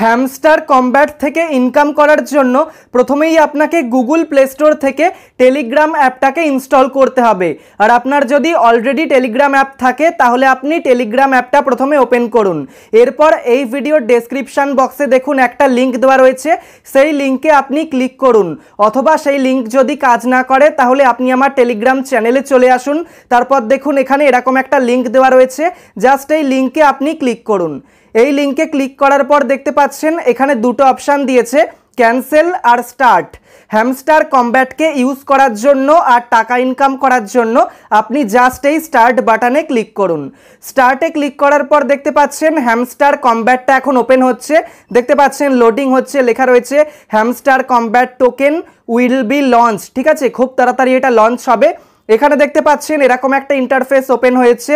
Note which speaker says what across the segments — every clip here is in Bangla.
Speaker 1: হ্যামস্টার কম্ব্যাট থেকে ইনকাম করার জন্য প্রথমেই আপনাকে গুগল প্লে স্টোর থেকে টেলিগ্রাম অ্যাপটাকে ইনস্টল করতে হবে। আর আপনার যদি অলরেডি টেলিগ্রাম অ্যাপ থাকে তাহলে আপনি টেলিগ্রাম অ্যাপটা প্রথমে ওপেন করুন। এরপর এই ভিডিওর ডেসক্রিপশন বক্সে দেখুন একটা লিঙ্ক দেওয়া রয়েছে, সেই লিঙ্কে আপনি ক্লিক করুন। অথবা সেই লিঙ্ক যদি কাজ না করে তাহলে আপনি আমার টেলিগ্রাম চ্যানেলে চলে আসুন। তারপর দেখুন এখানে এরকম একটা লিঙ্ক দেওয়া রয়েছে, জাস্ট এই লিঙ্কে আপনি ক্লিক করুন। এই লিঙ্কে ক্লিক করার পর দেখতে পাচ্ছেন এখানে দুটো অপশান দিয়েছে, ক্যান্সেল আর স্টার্ট। হ্যামস্টার কম্ব্যাটকে ইউজ করার জন্য আর টাকা ইনকাম করার জন্য আপনি জাস্ট এই স্টার্ট বাটনে ক্লিক করুন। স্টার্টে ক্লিক করার পর দেখতে পাচ্ছেন হ্যামস্টার কম্ব্যাটটা এখন ওপেন হচ্ছে। দেখতে পাচ্ছেন লোডিং হচ্ছে, লেখা রয়েছে hamster combat token will be launch. ঠিক আছে, খুব তাড়াতাড়ি এটা লঞ্চ হবে। এখানে দেখতে পাচ্ছেন এরকম একটা ইন্টারফেস ওপেন হয়েছে,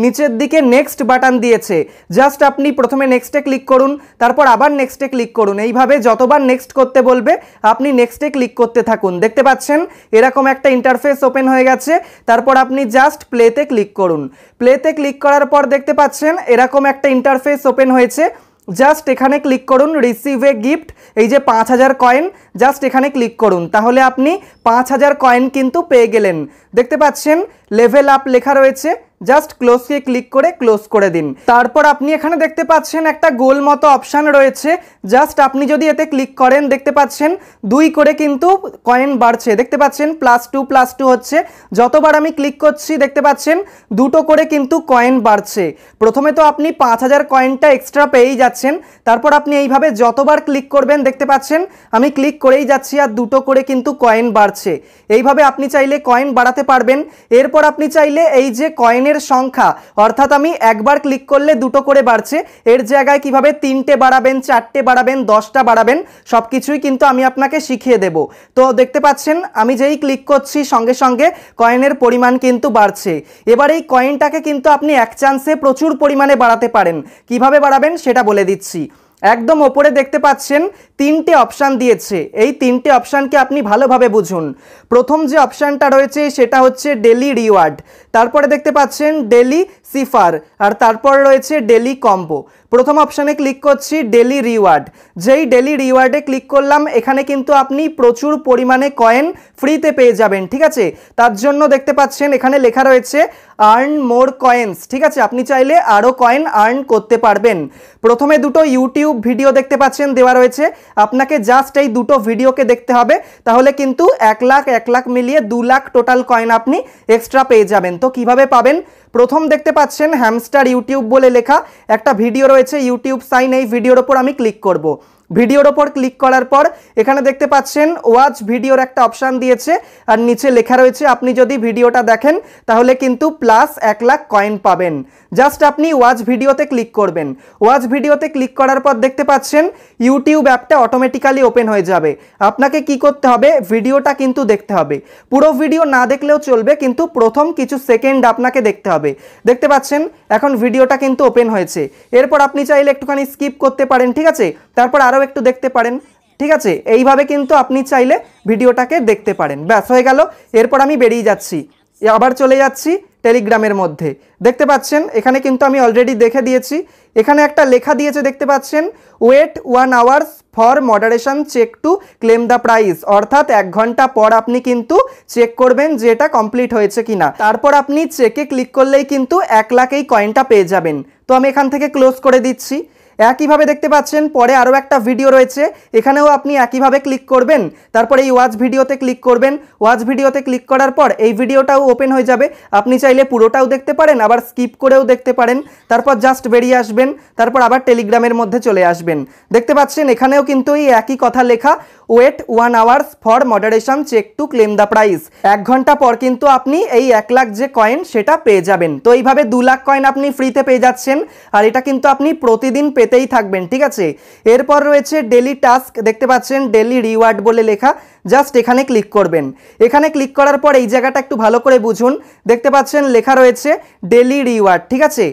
Speaker 1: নিচের দিকে নেক্সট বাটন দিয়েছে, জাস্ট আপনি প্রথমে নেক্সটে ক্লিক করুন, তারপর আবার নেক্সটে ক্লিক করুন। এইভাবে যতবার নেক্সট করতে বলবে আপনি নেক্সটে ক্লিক করতে থাকুন। দেখতে পাচ্ছেন এরকম একটা ইন্টারফেস ওপেন হয়ে গেছে। তারপর আপনি জাস্ট প্লেতে ক্লিক করুন। প্লেতে ক্লিক করার পর দেখতে পাচ্ছেন এরকম একটা ইন্টারফেস ওপেন হয়েছে, জাস্ট এখানে ক্লিক করুন রিসিভ এ গিফট, এই যে 5000 কয়েন, জাস্ট এখানে ক্লিক করুন। তাহলে আপনি 5000 কয়েন কিন্তু পেয়ে গেলেন। দেখতে পাচ্ছেন লেভেল আপ লেখা রয়েছে, জাস্ট ক্লোজকে ক্লিক করে ক্লোজ করে দিন। তারপর আপনি এখানে দেখতে পাচ্ছেন একটা গোল মতো অপশান রয়েছে, জাস্ট আপনি যদি এতে ক্লিক করেন দেখতে পাচ্ছেন 2 করে কিন্তু কয়েন বাড়ছে। দেখতে পাচ্ছেন +2 হচ্ছে, যতবার আমি ক্লিক করছি দেখতে পাচ্ছেন 2 করে কিন্তু কয়েন বাড়ছে। প্রথমে তো আপনি 5000 কয়েনটা এক্সট্রা পেয়েই যাচ্ছেন, তারপর আপনি এইভাবে যতবার ক্লিক করবেন দেখতে পাচ্ছেন আমি ক্লিক করেই যাচ্ছি আর 2 করে কিন্তু কয়েন বাড়ছে। এইভাবে আপনি চাইলে কয়েন বাড়াতে পারবেন। এরপর আপনি চাইলে এই যে কয়েনের সংখ্যা, অর্থাৎ আমি একবার ক্লিক করলে 2 করে বাড়ছে, এর জায়গায় কিভাবে 3টে বাড়াবেন, 4টে বাড়াবেন, 10টা বাড়াবেন সবকিছুই কিন্তু আমি আপনাকে শিখিয়ে দেব। তো দেখতে পাচ্ছেন আমি যেই ক্লিক করছি সঙ্গে সঙ্গে কয়েনের পরিমাণ কিন্তু বাড়ছে। এবার এই কয়েনটাকে কিন্তু আপনি এক চান্সে প্রচুর পরিমাণে বাড়াতে পারেন। কিভাবে বাড়াবেন সেটা বলে দিচ্ছি। একদম ওপরে দেখতে পাচ্ছেন 3টে অপশান দিয়েছে, এই 3টে অপশানকে আপনি ভালোভাবে বুঝুন। প্রথম যে অপশানটা রয়েছে সেটা হচ্ছে ডেলি রিওয়ার্ড, তারপরে দেখতে পাচ্ছেন ডেলি সিফার, আর তারপর রয়েছে ডেলি কম্বো। প্রথম অপশানে ক্লিক করছি ডেলি রিওয়ার্ড। যেই ডেলি রিওয়ার্ডে ক্লিক করলাম এখানে কিন্তু আপনি প্রচুর পরিমাণে কয়েন ফ্রিতে পেয়ে যাবেন। ঠিক আছে, তার জন্য দেখতে পাচ্ছেন এখানে লেখা রয়েছে আর্ন মোর কয়েন্স। ঠিক আছে, আপনি চাইলে আরও কয়েন আর্ন করতে পারবেন। প্রথমে দুটো ইউটিউব ভিডিও দেখতে পাচ্ছেন দেওয়া রয়েছে, আপনাকে জাস্ট এই দুটো ভিডিওকে দেখতে হবে, তাহলে কিন্তু 1 লাখ মিলিয়ে 2 লাখ টোটাল কয়েন আপনি এক্সট্রা পেয়ে যাবেন। তো কিভাবে পাবেন? প্রথম দেখতে পাচ্ছেন হ্যামস্টার ইউটিউব বলে লেখা একটা ভিডিও রয়েছে, ইউটিউব সাইন, এই ভিডিওর ওপর আমি ক্লিক করব। ভিডিওর ওপর ক্লিক করার পর এখানে দেখতে পাচ্ছেন ওয়াচ ভিডিওর একটা অপশান দিয়েছে, আর নিচে লেখা রয়েছে আপনি যদি ভিডিওটা দেখেন তাহলে কিন্তু +1 লাখ কয়েন পাবেন। জাস্ট আপনি ওয়াচ ভিডিওতে ক্লিক করবেন। ওয়াচ ভিডিওতে ক্লিক করার পর দেখতে পাচ্ছেন ইউটিউব অ্যাপটা অটোমেটিক্যালি ওপেন হয়ে যাবে। আপনাকে কি করতে হবে? ভিডিওটা কিন্তু দেখতে হবে। পুরো ভিডিও না দেখলেও চলবে, কিন্তু প্রথম কিছু সেকেন্ড আপনাকে দেখতে হবে। দেখতে পাচ্ছেন এখন ভিডিওটা কিন্তু ওপেন হয়েছে। এরপর আপনি চাইলে একটুখানি স্কিপ করতে পারেন, ঠিক আছে, তারপর আরও একটু দেখতে পারেন। ঠিক আছে, এইভাবে কিন্তু আপনি চাইলে ভিডিওটাকে দেখতে পারেন। ব্যাস হয়ে গেল। এরপর আমি বেরিয়ে যাচ্ছি, আবার চলে যাচ্ছি টেলিগ্রামের মধ্যে। দেখতে পাচ্ছেন এখানে কিন্তু আমি অলরেডি দেখে দিয়েছি। এখানে একটা লেখা দিয়েছে দেখতে পাচ্ছেন wait 1 hours for moderation check to claim the prize, অর্থাৎ 1 ঘন্টা পর আপনি কিন্তু চেক করবেন যে এটা কমপ্লিট হয়েছে কিনা। তারপর আপনি চেকে ক্লিক করলেই কিন্তু 1 লাখ এই কয়েনটা পেয়ে যাবেন। তো আমি এখান থেকে ক্লোজ করে দিচ্ছি। একইভাবে দেখতে পাচ্ছেন পরে আরও একটা ভিডিও রয়েছে, এখানেও আপনি একইভাবে ক্লিক করবেন, তারপর এই ওয়াচ ভিডিওতে ক্লিক করবেন। ওয়াচ ভিডিওতে ক্লিক করার পর এই ভিডিওটাও ওপেন হয়ে যাবে, আপনি চাইলে পুরোটাও দেখতে পারেন, আবার স্কিপ করেও দেখতে পারেন। তারপর জাস্ট বেরিয়ে আসবেন, তারপর আবার টেলিগ্রামের মধ্যে চলে আসবেন। দেখতে পাচ্ছেন এখানেও কিন্তু এই একই কথা লেখা wait 1 hours for moderation check to claim the prize. 1 ঘন্টা পর কিন্তু আপনি এই 1 লাখ যে কয়েন সেটা পেয়ে যাবেন। তো এইভাবে 2 লাখ কয়েন আপনি ফ্রিতে পেয়ে যাচ্ছেন, আর এটা কিন্তু আপনি প্রতিদিন পেতেই থাকবেন। ঠিক আছে, এরপর রয়েছে ডেলি টাস্ক, দেখতে পাচ্ছেন ডেলি রিওয়ার্ড বলে লেখা, জাস্ট এখানে ক্লিক করবেন। এখানে ক্লিক করার পর এই জায়গাটা একটু ভালো করে বুঝুন। দেখতে পাচ্ছেন লেখা রয়েছে ডেলি রিওয়ার্ড। ঠিক আছে,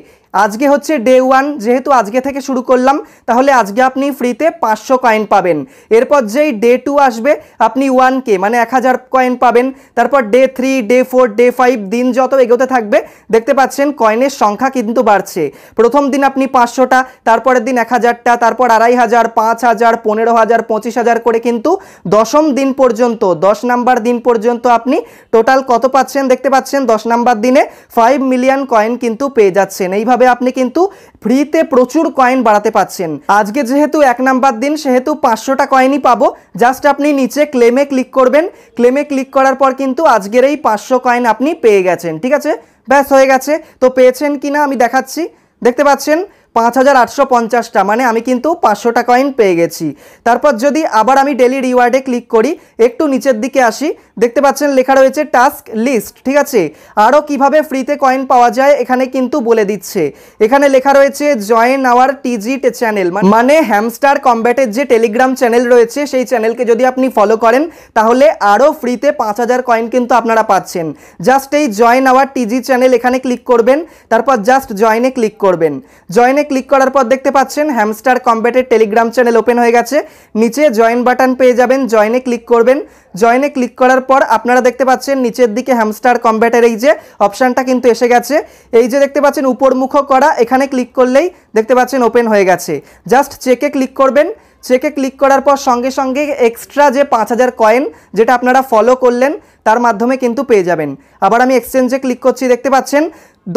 Speaker 1: আজকে হচ্ছে ডে 1, যেহেতু আজকে থেকে শুরু করলাম তাহলে আজকে আপনি ফ্রিতে 500 কয়েন পাবেন। এরপর যেই ডে 2 আসবে আপনি 1K মানে 1000 কয়েন পাবেন। তারপর ডে 3, ডে 4, ডে 5 দিন যত এগোতে থাকবে দেখতে পাচ্ছেন কয়েনের সংখ্যা কিন্তু বাড়ছে। প্রথম দিন আপনি 500টা, তারপরের দিন 1000টা, তারপর 2500, 5000, 15000, 25000 করে কিন্তু 10ম দিন পর্যন্ত 10 নাম্বার দিন পর্যন্ত আপনি টোটাল কত পাচ্ছেন দেখতে পাচ্ছেন। 10 নাম্বার দিনে 5 মিলিয়ন কয়েন কিন্তু পেয়ে যাচ্ছেন। এইভাবে আপনি কিন্তু ফ্রিতে প্রচুর কয়েন বাড়াতে পাচ্ছেন। আজকে যেহেতু 1 নাম্বার দিন সেহেতু 500টা কয়েনই পাবো। জাস্ট আপনি নিচে ক্লেমে ক্লিক করবেন। ক্লেমে ক্লিক করার পর কিন্তু আজকের এই 500 কয়েন আপনি পেয়ে গেছেন। ঠিক আছে, ব্যাস হয়ে গেছে। তো পেয়েছেন কিনা আমি দেখাচ্ছি। দেখতে পাচ্ছেন 5850টা, মানে আমি কিন্তু 500টা কয়েন পেয়ে গেছি। তারপর যদি আবার আমি ডেলি রিওয়ার্ডে ক্লিক করি, একটু নিচের দিকে আসি, দেখতে পাচ্ছেন লেখা রয়েছে টাস্ক লিস্ট। ঠিক আছে, আরও কিভাবে ফ্রিতে কয়েন পাওয়া যায় এখানে কিন্তু বলে দিচ্ছে। এখানে লেখা রয়েছে জয়েন আওয়ার টিজি চ্যানেল, মানে হ্যামস্টার কমব্যাটের যে টেলিগ্রাম চ্যানেল রয়েছে সেই চ্যানেলকে যদি আপনি ফলো করেন তাহলে আরও ফ্রিতে 5000 কয়েন কিন্তু আপনারা পাচ্ছেন। জাস্ট এই জয়েন আওয়ার টিজি চ্যানেল এখানে ক্লিক করবেন, তারপর জাস্ট জয়েনে ক্লিক করবেন। জয়েনে ক্লিক করার পর দেখতে পাচ্ছেন হ্যামস্টার কমব্যাটের টেলিগ্রাম চ্যানেল ওপেন হয়ে গেছে। নিচে জয়েন বাটন পেয়ে যাবেন, জয়েনে ক্লিক করবেন। জয়েনে ক্লিক করার পর আপনারা দেখতে পাচ্ছেন নিচের দিকে হ্যামস্টার কমব্যাটের এই যে অপশানটা কিন্তু এসে গেছে। এই যে দেখতে পাচ্ছেন উপরমুখ করা, এখানে ক্লিক করলেই দেখতে পাচ্ছেন ওপেন হয়ে গেছে। জাস্ট চেকে ক্লিক করবেন। চেকে ক্লিক করার পর সঙ্গে সঙ্গে এক্সট্রা যে 5000 কয়েন যেটা আপনারা ফলো করলেন তার মাধ্যমে কিন্তু পেয়ে যাবেন। আবার আমি এক্সচেঞ্জে ক্লিক করছি, দেখতে পাচ্ছেন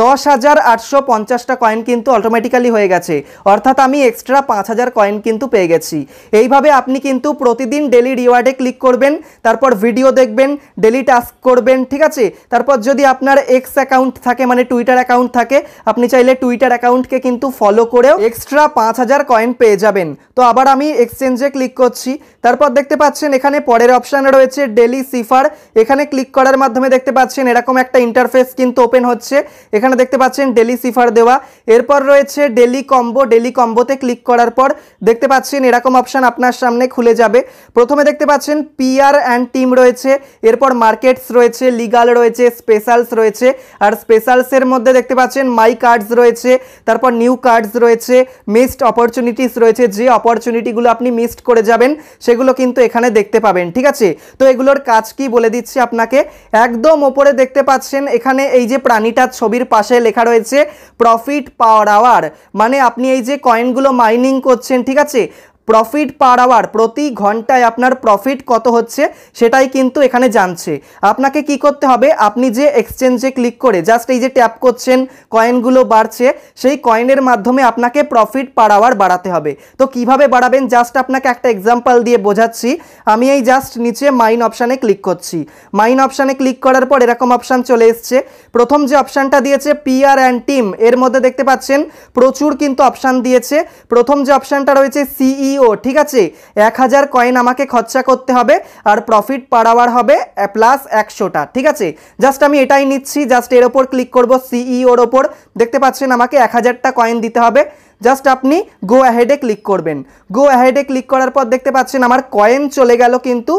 Speaker 1: 10,850টা কয়েন কিন্তু অটোমেটিক্যালি হয়ে গেছে, অর্থাৎ আমি এক্সট্রা 5000 কয়েন কিন্তু পেয়ে গেছি। এইভাবে আপনি কিন্তু প্রতিদিন ডেলি রিওয়ার্ডে ক্লিক করবেন, তারপর ভিডিও দেখবেন, ডেলি টাস্ক করবেন। ঠিক আছে, তারপর যদি আপনার এক্স অ্যাকাউন্ট থাকে মানে টুইটার অ্যাকাউন্ট থাকে, আপনি চাইলে টুইটার অ্যাকাউন্টকে কিন্তু ফলো করেও এক্সট্রা 5000 কয়েন পেয়ে যাবেন। তো আবার আমি এক্সচেঞ্জে ক্লিক করছি, তারপর দেখতে পাচ্ছেন এখানে পরের অপশান রয়েছে ডেলি সিফার। এখানে ক্লিক করার মাধ্যমে দেখতে পাচ্ছেন এরকম একটা ইন্টারফেস কিন্তু ওপেন হচ্ছে। এখানে দেখতে পাচ্ছেন ডেলি সিফার দেওয়া। এরপর রয়েছে ডেলি কম্বো। ডেলি কম্বোতে ক্লিক করার পর দেখতে পাচ্ছেন এরকম অপশান আপনার সামনে খুলে যাবে। প্রথমে দেখতে পাচ্ছেন পিআর অ্যান্ড টিম রয়েছে, এরপর মার্কেটস রয়েছে, লিগাল রয়েছে, স্পেশালস রয়েছে। আর স্পেশালসের মধ্যে দেখতে পাচ্ছেন মাই কার্ডস রয়েছে, তারপর নিউ কার্ডস রয়েছে, মিসড অপরচুনিটিস রয়েছে। যে অপরচুনিটিগুলো আপনি মিসড করে যাবেন সেগুলো কিন্তু এখানে দেখতে পাবেন। ঠিক আছে, তো এগুলোর কাজ কি বলে দিচ্ছি আপনাকে। একদম ওপরে দেখতে পাচ্ছেন এখানে এই যে প্রাণীটার ছবির পাশে লেখা রয়েছে প্রফিট পার আওয়ার, মানে আপনি এই যে কয়েনগুলো মাইনিং করছেন, ঠিক আছে, প্রফিট পার আওয়ার প্রতি ঘন্টায় আপনার প্রফিট কত হচ্ছে সেটাই কিন্তু এখানে জানছে। আপনাকে কি করতে হবে, আপনি যে এক্সচেঞ্জে ক্লিক করে জাস্ট এই যে ট্যাপ করছেন কয়েনগুলো বাড়ছে, সেই কয়েনের মাধ্যমে আপনাকে প্রফিট পার আওয়ার বাড়াতে হবে। তো কিভাবে বাড়াবেন জাস্ট আপনাকে একটা এক্সাম্পল দিয়ে বোঝাচ্ছি। আমি এই জাস্ট নিচে মাইন অপশানে ক্লিক করছি। মাইন অপশানে ক্লিক করার পর এরকম অপশান চলে এসছে। প্রথম যে অপশানটা দিয়েছে পিআর অ্যান্ড টিম, এর মধ্যে দেখতে পাচ্ছেন প্রচুর কিন্তু অপশান দিয়েছে। প্রথম যে অপশানটা রয়েছে সিইও, ঠিক আছে, 1000 কয়েন আমাকে খরচা করতে হবে আর প্রফিট পার আওয়ার হবে প্লাস 100টা। ঠিক আছে, জাস্ট আমি এটাই নিচ্ছি। জাস্ট এর ওপর ক্লিক করব, সিইওর ওপর দেখতে পাচ্ছেন আমাকে 1000টা কয়েন দিতে হবে। জাস্ট আপনি গো অ্যাহেডে ক্লিক করবেন। গো অ্যাহেডে ক্লিক করার পর দেখতে পাচ্ছেন আমার কয়েন চলে গেল, কিন্তু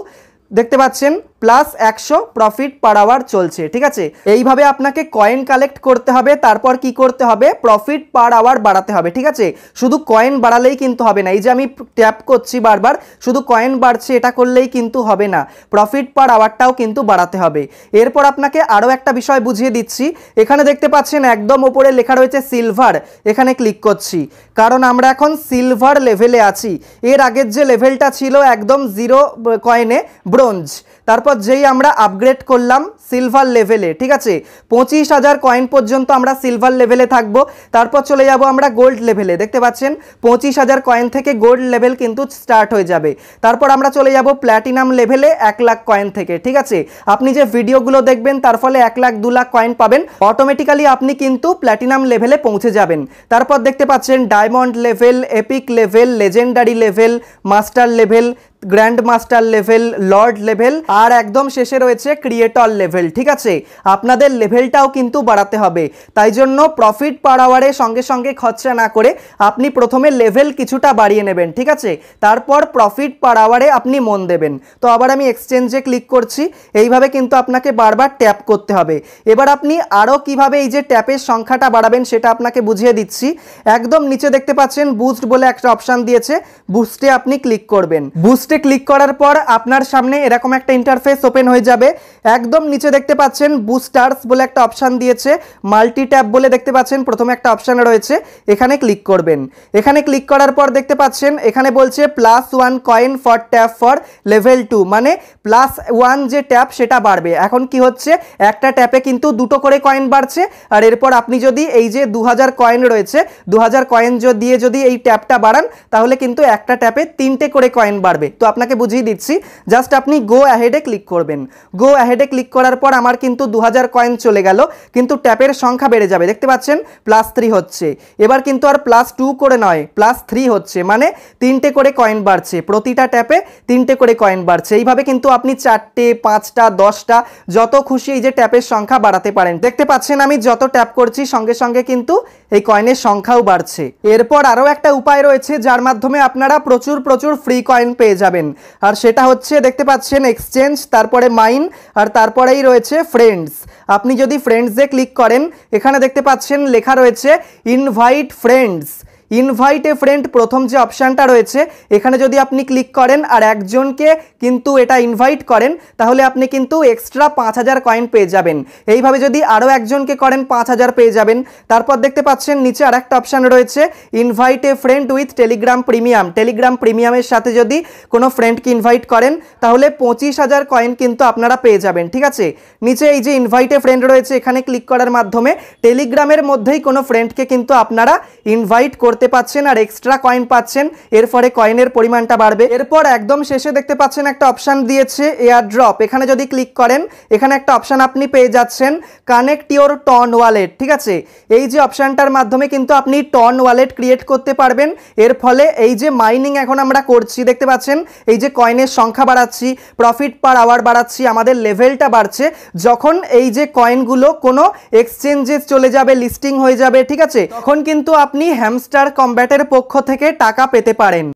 Speaker 1: দেখতে পাচ্ছেন প্লাস 100 প্রফিট পার আওয়ার চলছে। ঠিক আছে, এইভাবে আপনাকে কয়েন কালেক্ট করতে হবে, তারপর কি করতে হবে, প্রফিট পার আওয়ার বাড়াতে হবে। ঠিক আছে, শুধু কয়েন বাড়ালেই কিন্তু হবে না। এই যে আমি ট্যাপ করছি বারবার, শুধু কয়েন বাড়ছে এটা করলেই কিন্তু হবে না, প্রফিট পার আওয়ারটাও কিন্তু বাড়াতে হবে। এরপর আপনাকে আরও একটা বিষয় বুঝিয়ে দিচ্ছি। এখানে দেখতে পাচ্ছেন একদম ওপরে লেখা রয়েছে সিলভার, এখানে ক্লিক করছি কারণ আমরা এখন সিলভার লেভেলে আছি। এর আগের যে লেভেলটা ছিল একদম 0 কয়েনে ব্রোঞ্জ, তারপর যেই আমরা আপগ্রেড করলাম সিলভার লেভেলে, ঠিক আছে, 25000 কয়েন পর্যন্ত আমরা সিলভার লেভেলে থাকব। তারপর চলে যাব আমরা গোল্ড লেভেলে, দেখতে পাচ্ছেন 25000 কয়েন থেকে গোল্ড লেভেল কিন্তু স্টার্ট হয়ে যাবে। তারপর আমরা চলে যাব প্ল্যাটিনাম লেভেলে 1 লাখ কয়েন থেকে। ঠিক আছে, আপনি যে ভিডিওগুলো দেখবেন তার ফলে 1 লাখ 2 লাখ কয়েন পাবেন, অটোমেটিক্যালি আপনি কিন্তু প্ল্যাটিনাম লেভেলে পৌঁছে যাবেন। তারপর দেখতে পাচ্ছেন diamond level, epic level, legendary level, master level, grand master level, lord level, আর একদম শেষে রয়েছে ক্রিয়েটর লেভেল। ঠিক আছে, আপনাদের লেভেলটাও কিন্তু বাড়াতে হবে। তাই জন্য প্রফিট পার আওয়ারে সঙ্গে সঙ্গে খরচা না করে আপনি প্রথমে লেভেল কিছুটা বাড়িয়ে নেবেন। ঠিক আছে, তারপর প্রফিট পার আওয়ারে আপনি মন দেবেন। তো আবার আমি এক্সচেঞ্জে ক্লিক করছি। এইভাবে কিন্তু আপনাকে বারবার ট্যাপ করতে হবে। এবার আপনি আরও কিভাবে এই যে ট্যাপের সংখ্যাটা বাড়াবেন সেটা আপনাকে বুঝিয়ে দিচ্ছি। একদম নিচে দেখতে পাচ্ছেন বুস্ট বলে একটা অপশান দিয়েছে, বুস্টে আপনি ক্লিক করবেন। বুস্টে ক্লিক করার পর আপনার সামনে এরকম একটা ইন্টারফেস ওপেন হয়ে যাবে। একদম নিচে দেখতে পাচ্ছেন বুস্টার্স বলে একটা অপশান দিয়েছে, মাল্টি ট্যাপ বলে দেখতে পাচ্ছেন প্রথমে একটা অপশান রয়েছে, এখানে ক্লিক করবেন। এখানে ক্লিক করার পর দেখতে পাচ্ছেন এখানে বলছে +1 coin for tap for level 2, মানে +1 যে ট্যাপ সেটা বাড়বে। এখন কি হচ্ছে, একটা ট্যাপে কিন্তু 2টো করে কয়েন বাড়ছে, আর এরপর আপনি যদি এই যে 2000 কয়েন রয়েছে, 2000 কয়েন দিয়ে যদি এই ট্যাপটা বাড়ান তাহলে কিন্তু একটা ট্যাপে 3টে করে কয়েন বাড়বে। তো আপনাকে বুঝিয়ে দিচ্ছি, জাস্ট আপনি গো অ্যাহেডে ক্লিক করবেন। গো অ্যাহেডে ক্লিক করার পর আমার কিন্তু 2000 কয়েন চলে গেল, কিন্তু ট্যাপের সংখ্যা বেড়ে যাবে। দেখতে পাচ্ছেন +3 হচ্ছে। এবার কিন্তু আর +2 করে নয়, +3 হচ্ছে, মানে 3টে করে কয়েন বাড়ছে, প্রতিটা ট্যাপে 3টে করে কয়েন বাড়ছে। এইভাবে কিন্তু আপনি 4টে, 5টা, 10টা যত খুশি এই যে ট্যাপের সংখ্যা বাড়াতে পারেন। দেখতে পাচ্ছেন আমি যত ট্যাপ করছি সঙ্গে সঙ্গে কিন্তু এই কয়েনের সংখ্যাও বাড়ছে। এরপর আরও একটা উপায় রয়েছে যার মাধ্যমে আপনারা প্রচুর প্রচুর ফ্রি কয়েন পেয়ে যাবেন, আর সেটা হচ্ছে দেখতে পাচ্ছেন এক্সচেঞ্জ, তারপরে মাইন, আর তারপরেই রয়েছে ফ্রেন্ডস। আপনি যদি ফ্রেন্ডসে ক্লিক করেন এখানে দেখতে পাচ্ছেন লেখা রয়েছে invite friends. Invite a friend প্রথম যে অপশানটা রয়েছে এখানে যদি আপনি ক্লিক করেন আর একজনকে কিন্তু এটা ইনভাইট করেন তাহলে আপনি কিন্তু এক্সট্রা 5000 কয়েন পেয়ে যাবেন। এইভাবে যদি আরও একজনকে করেন 5000 পেয়ে যাবেন। তারপর দেখতে পাচ্ছেন নিচে আর একটা অপশান রয়েছে invite a friend with Telegram Premium. Telegram প্রিমিয়ামের সাথে যদি কোনো ফ্রেন্ডকে ইনভাইট করেন তাহলে 25000 কয়েন কিন্তু আপনারা পেয়ে যাবেন। ঠিক আছে, নিচে এই যে ইনভাইট এ ফ্রেন্ড রয়েছে এখানে ক্লিক করার মাধ্যমে টেলিগ্রামের মধ্যেই কোনো ফ্রেন্ডকে কিন্তু আপনারা ইনভাইট করতে পাচ্ছেন আর এক্সট্রা কয়েন পাচ্ছেন, এর ফলে কয়েনের পরিমাণটা বাড়বে। এরপর একদম শেষে দেখতে পাচ্ছেন একটা অপশান দিয়েছে এয়ার ড্রপ। এখানে যদি ক্লিক করেন এখানে একটা অপশান আপনি পেয়ে যাচ্ছেন কানেক্ট ইওর টন ওয়ালেট। ঠিক আছে, এই যে অপশানটার মাধ্যমে কিন্তু আপনি টন ওয়ালেট ক্রিয়েট করতে পারবেন। এর ফলে এই যে মাইনিং এখন আমরা করছি দেখতে পাচ্ছেন এই যে কয়েনের সংখ্যা বাড়াচ্ছি, প্রফিট পার আওয়ার বাড়াচ্ছি, আমাদের লেভেলটা বাড়ছে। যখন এই যে কয়েনগুলো কোনো এক্সচেঞ্জে চলে যাবে, লিস্টিং হয়ে যাবে, ঠিক আছে, তখন কিন্তু আপনি হ্যামস্টার কম্ব্যাটের পক্ষ থেকে টাকা পেতে পারেন।